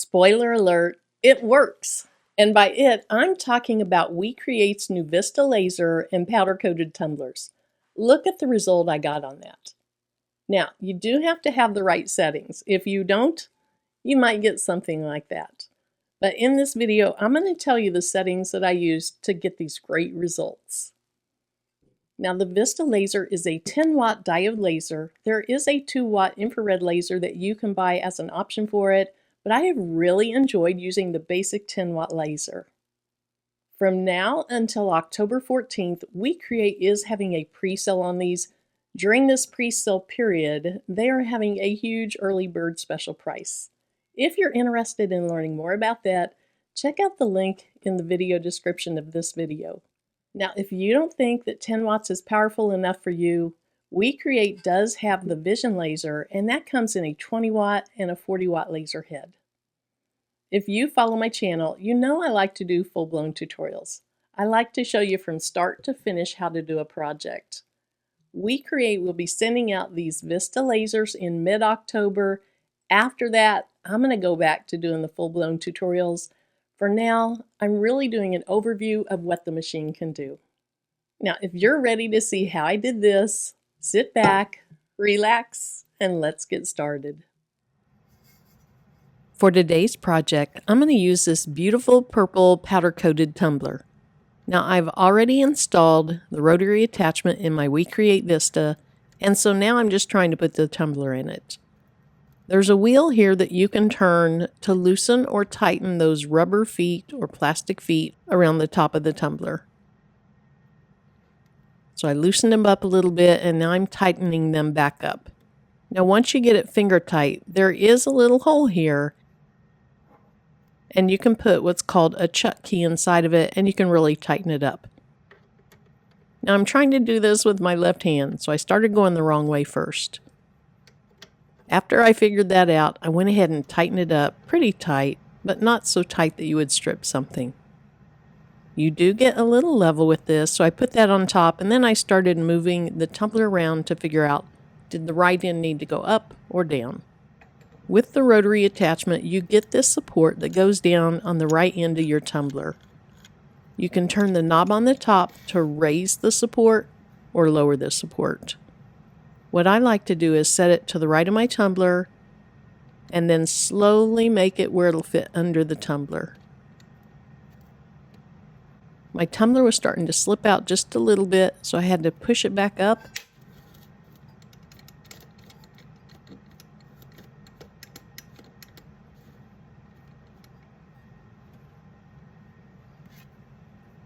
Spoiler alert, it works! And by it, I'm talking about WeCreate's new Vista laser and powder-coated tumblers. Look at the result I got on that. Now, you do have to have the right settings. If you don't, you might get something like that. But in this video, I'm going to tell you the settings that I used to get these great results. Now, the Vista laser is a 10-watt diode laser. There is a 2-watt infrared laser that you can buy as an option for it, but I have really enjoyed using the basic 10-watt laser. From now until October 14th, WeCreate is having a pre-sale on these. During this pre-sale period, they are having a huge early bird special price. If you're interested in learning more about that, check out the link in the video description of this video. Now, if you don't think that 10 watts is powerful enough for you, WeCreate does have the Vision laser, and that comes in a 20-watt and a 40-watt laser head. If you follow my channel, you know I like to do full-blown tutorials. I like to show you from start to finish how to do a project. WeCreate will be sending out these Vista lasers in mid-October. After that, I'm going to go back to doing the full-blown tutorials. For now, I'm really doing an overview of what the machine can do. Now, if you're ready to see how I did this, sit back, relax, and let's get started. For today's project, I'm going to use this beautiful purple powder-coated tumbler. Now, I've already installed the rotary attachment in my WeCreate Vista, and so now I'm just trying to put the tumbler in it. There's a wheel here that you can turn to loosen or tighten those rubber feet or plastic feet around the top of the tumbler. So I loosened them up a little bit, and now I'm tightening them back up. Now, once you get it finger tight, there is a little hole here, and you can put what's called a chuck key inside of it, and you can really tighten it up. Now, I'm trying to do this with my left hand, so I started going the wrong way first. After I figured that out, I went ahead and tightened it up pretty tight, but not so tight that you would strip something. You do get a little level with this, so I put that on top, and then I started moving the tumbler around to figure out, did the right end need to go up or down? With the rotary attachment, you get this support that goes down on the right end of your tumbler. You can turn the knob on the top to raise the support or lower the support. What I like to do is set it to the right of my tumbler and then slowly make it where it'll fit under the tumbler. My tumbler was starting to slip out just a little bit, so I had to push it back up.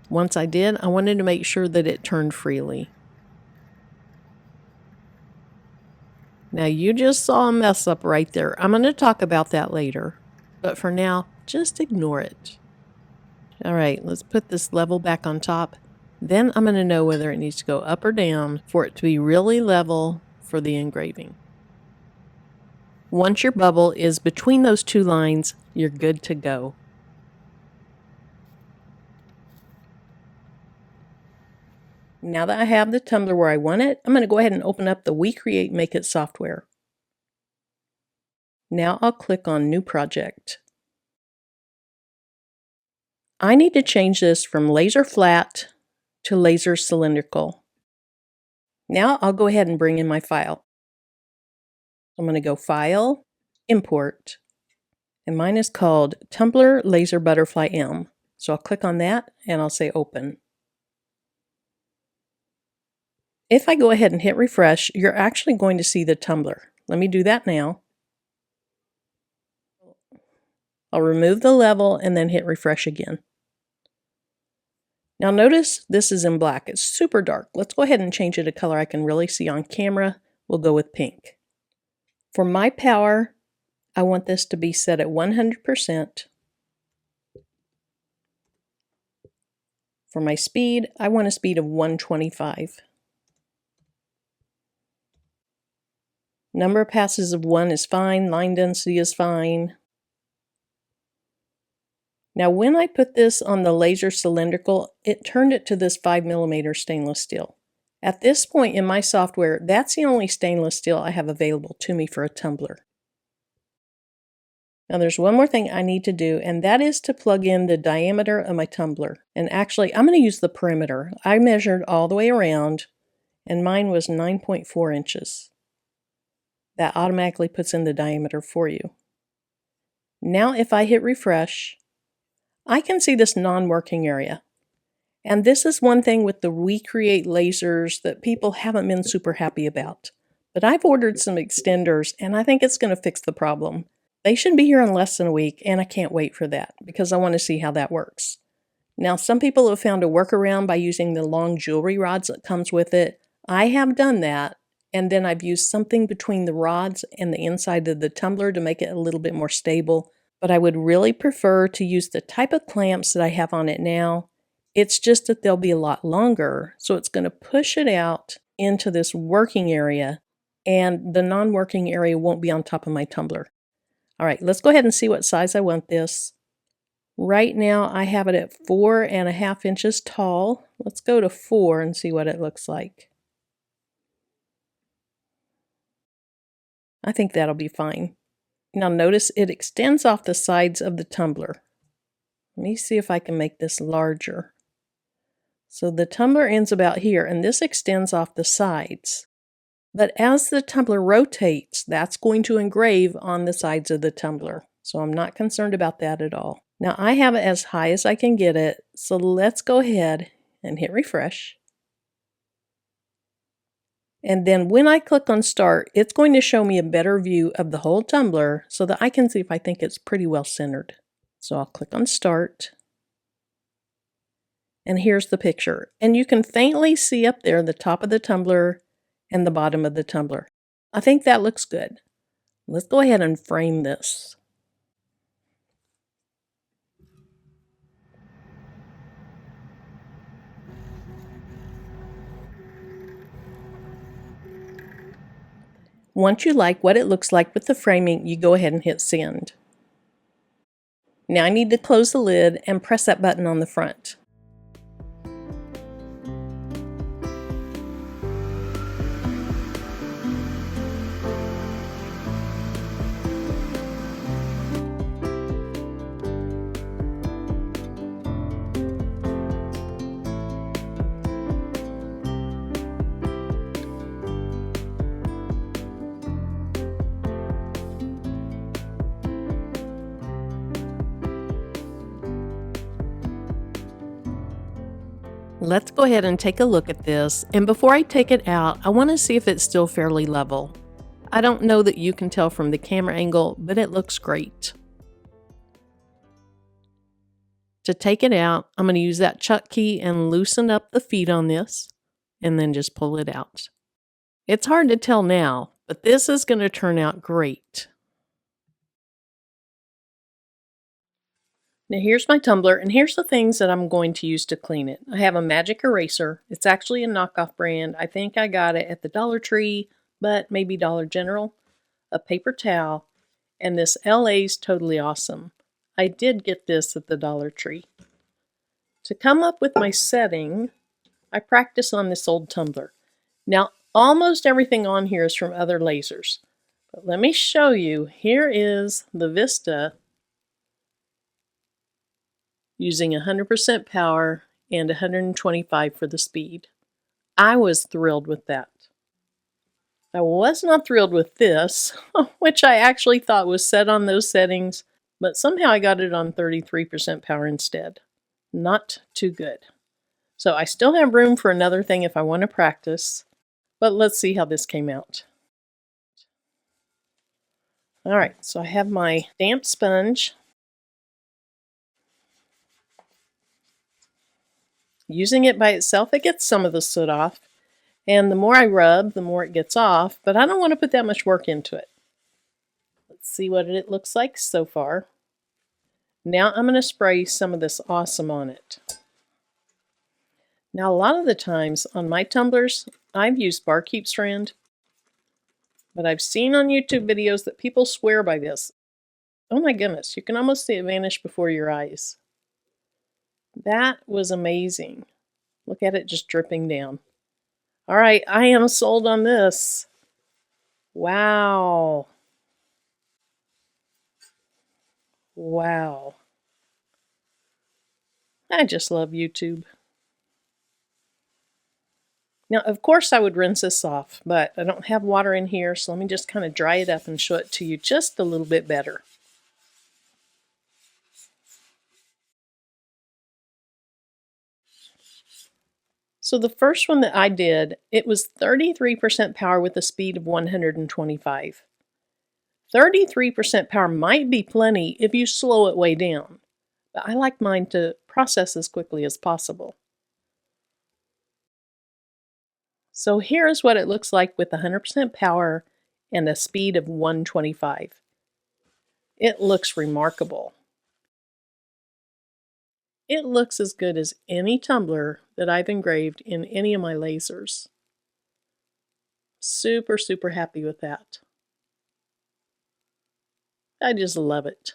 Once I did, I wanted to make sure that it turned freely. Now, you just saw a mess up right there. I'm going to talk about that later, but for now, just ignore it. All right, let's put this level back on top. Then I'm going to know whether it needs to go up or down for it to be really level for the engraving. Once your bubble is between those two lines, you're good to go. Now that I have the tumbler where I want it, I'm going to go ahead and open up the WeCreate Make It software. Now I'll click on New Project. I need to change this from laser flat to laser cylindrical. Now I'll go ahead and bring in my file. I'm going to go File, Import, and mine is called Tumbler Laser Butterfly M. So I'll click on that and I'll say Open. If I go ahead and hit refresh, you're actually going to see the tumbler. Let me do that now. I'll remove the level and then hit refresh again. Now notice this is in black. It's super dark. Let's go ahead and change it a color I can really see on camera. We'll go with pink. For my power, I want this to be set at 100%. For my speed, I want a speed of 125. Number of passes of 1 is fine. Line density is fine. Now when I put this on the laser cylindrical, it turned it to this 5mm stainless steel. At this point in my software, that's the only stainless steel I have available to me for a tumbler. Now there's one more thing I need to do, and that is to plug in the diameter of my tumbler. And actually, I'm going to use the perimeter. I measured all the way around, and mine was 9.4 inches. That automatically puts in the diameter for you. Now if I hit refresh, I can see this non-working area. And this is one thing with the WeCreat lasers that people haven't been super happy about. But I've ordered some extenders, and I think it's going to fix the problem. They should be here in less than a week, and I can't wait for that because I want to see how that works. Now, some people have found a workaround by using the long jewelry rods that comes with it. I have done that, and then I've used something between the rods and the inside of the tumbler to make it a little bit more stable. But I would really prefer to use the type of clamps that I have on it now. It's just that they'll be a lot longer, so it's going to push it out into this working area, and the non-working area won't be on top of my tumbler. All right, let's go ahead and see what size I want this. Right now I have it at 4.5 inches tall. Let's go to 4 and see what it looks like. I think that'll be fine. Now notice it extends off the sides of the tumbler. Let me see if I can make this larger. So the tumbler ends about here, and this extends off the sides. But as the tumbler rotates, that's going to engrave on the sides of the tumbler. So I'm not concerned about that at all. Now I have it as high as I can get it, so let's go ahead and hit refresh. And then when I click on start, it's going to show me a better view of the whole tumbler so that I can see if I think it's pretty well centered. So I'll click on start. And here's the picture. And you can faintly see up there the top of the tumbler and the bottom of the tumbler. I think that looks good. Let's go ahead and frame this. Once you like what it looks like with the framing, you go ahead and hit send. Now I need to close the lid and press that button on the front. Let's go ahead and take a look at this, and before I take it out, I want to see if it's still fairly level. I don't know that you can tell from the camera angle, but it looks great. To take it out, I'm going to use that chuck key and loosen up the feet on this, and then just pull it out. It's hard to tell now, but this is going to turn out great. Now here's my tumbler, and here's the things that I'm going to use to clean it. I have a magic eraser. It's actually a knockoff brand. I think I got it at the Dollar Tree, but maybe Dollar General. A paper towel, and this LA's Totally Awesome. I did get this at the Dollar Tree. To come up with my setting, I practice on this old tumbler. Now almost everything on here is from other lasers, but let me show you. Here is the Vista using 100% power and 125 for the speed. I was thrilled with that. I was not thrilled with this, which I actually thought was set on those settings, but somehow I got it on 33% power instead. Not too good. So I still have room for another thing if I want to practice, but let's see how this came out. All right, so I have my damp sponge. Using it by itself, it gets some of the soot off, and the more I rub, the more it gets off, but I don't want to put that much work into it. Let's see what it looks like so far. Now I'm going to spray some of this awesome on it. Now a lot of the times on my tumblers, I've used barkeep strand, but I've seen on YouTube videos that people swear by this. Oh my goodness, you can almost see it vanish before your eyes. That was amazing. Look at it just dripping down. All right, I am sold on this. Wow. Wow. I just love YouTube. Now, of course I would rinse this off, but I don't have water in here, so let me just kind of dry it up and show it to you just a little bit better. So the first one that I did, it was 33% power with a speed of 125. 33% power might be plenty if you slow it way down, but I like mine to process as quickly as possible. So here's what it looks like with 100% power and a speed of 125. It looks remarkable. It looks as good as any tumbler that I've engraved in any of my lasers. Super, super happy with that. I just love it.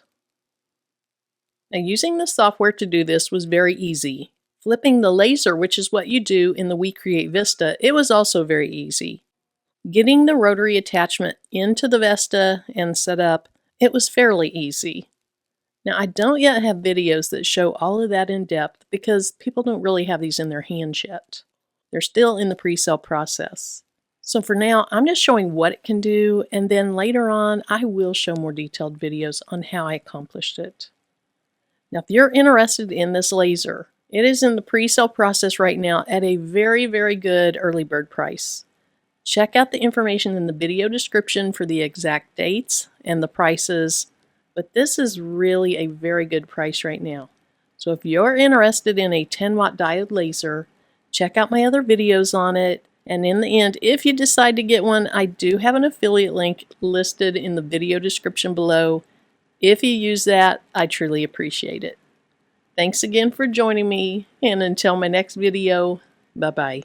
Now, using the software to do this was very easy. Flipping the laser, which is what you do in the WeCreat Vista, it was also very easy. Getting the rotary attachment into the Vista and set up, it was fairly easy. Now, I don't yet have videos that show all of that in depth because people don't really have these in their hands yet. They're still in the pre-sale process. So for now, I'm just showing what it can do, and then later on, I will show more detailed videos on how I accomplished it. Now, if you're interested in this laser, it is in the pre-sale process right now at a very, very good early bird price. Check out the information in the video description for the exact dates and the prices, but this is really a very good price right now. So if you're interested in a 10-watt diode laser, check out my other videos on it. And in the end, if you decide to get one, I do have an affiliate link listed in the video description below. If you use that, I truly appreciate it. Thanks again for joining me, and until my next video, bye-bye.